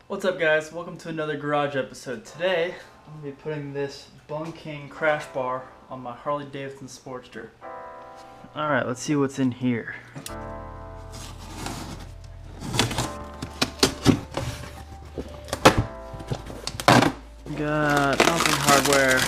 What's up guys, welcome to another garage episode. Today, I'm going to be putting this Bung crash bar on my Harley Davidson Sportster. Alright, let's see what's in here. We got mounting hardware.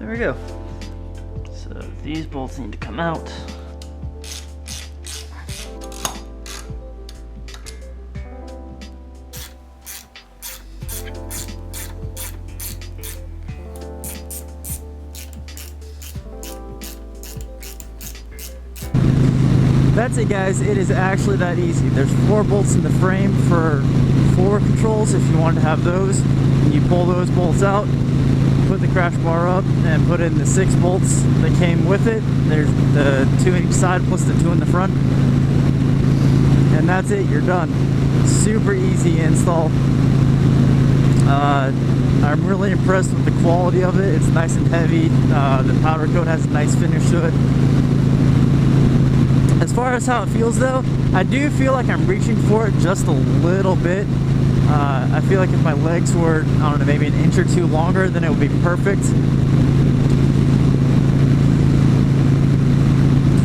There we go. So these bolts need to come out. That's it guys, it is actually that easy. There's 4 bolts in the frame for forward controls if you want to have those. And you pull those bolts out, put the crash bar up, and put in the 6 bolts that came with it. There's the 2 in each side plus the 2 in the front. And that's it, you're done. Super easy install. I'm really impressed with the quality of it. It's nice and heavy. The powder coat has a nice finish to it. As far as how it feels though, I do feel like I'm reaching for it just a little bit. I feel like if my legs were, I don't know, maybe an inch or 2 longer, then it would be perfect.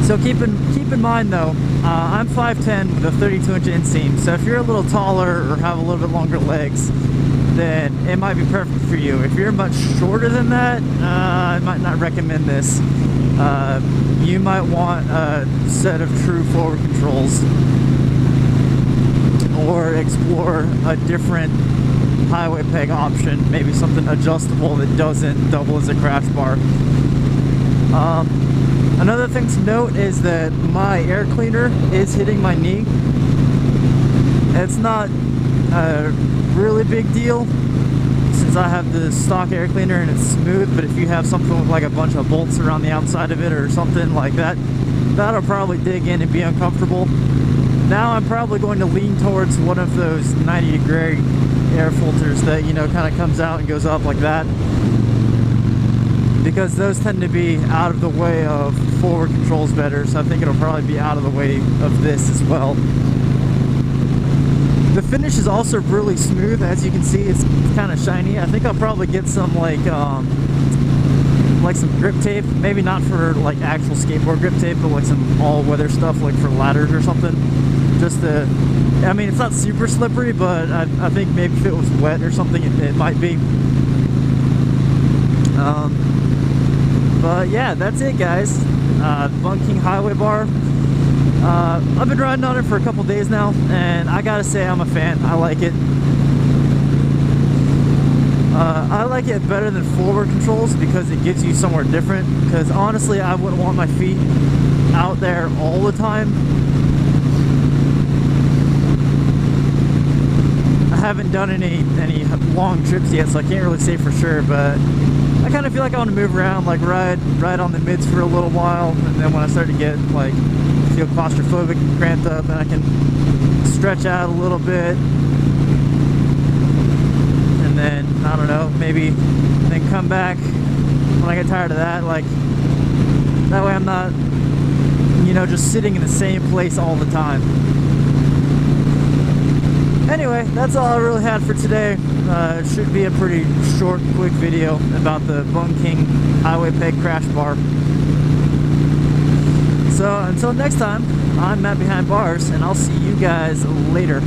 So keep in mind though, I'm 5'10" with a 32-inch inseam, so if you're a little taller or have a little bit longer legs, then it might be perfect for you. If you're much shorter than that, I might not recommend this. You might want a set of true forward controls, or explore a different highway peg option, maybe something adjustable that doesn't double as a crash bar. Another thing to note is that my air cleaner is hitting my knee. It's not a really big deal since I have the stock air cleaner and it's smooth, but if you have something with like a bunch of bolts around the outside of it or something like that, that'll probably dig in and be uncomfortable. Now I'm probably going to lean towards one of those 90-degree air filters that, you know, kind of comes out and goes up like that, because those tend to be out of the way of forward controls better, so I think it'll probably be out of the way of this as well. The finish is also really smooth. As you can see, it's kind of shiny. I think I'll probably get some like some grip tape, maybe not for like actual skateboard grip tape, but like some all-weather stuff like for ladders or something. Just to, I mean, it's not super slippery, but I think maybe if it was wet or something, it might be. But yeah, that's it guys. Bung Highway Bar. I've been riding on it for a couple days now, and I gotta say I'm a fan. I like it. I like it better than forward controls because it gives you somewhere different. Because honestly, I wouldn't want my feet out there all the time. I haven't done any long trips yet, so I can't really say for sure, but I kind of feel like I want to move around, like ride on the mids for a little while, and then when I start to get like feel claustrophobic and cramped up, then I can stretch out a little bit, and then I don't know, maybe then come back when I get tired of that. Like that way I'm not, you know, just sitting in the same place all the time. Anyway, that's all I really had for today. It should be a pretty short, quick video about the Bung Highway Peg Crash Bar. So until next time, I'm Matt Behind Bars, and I'll see you guys later.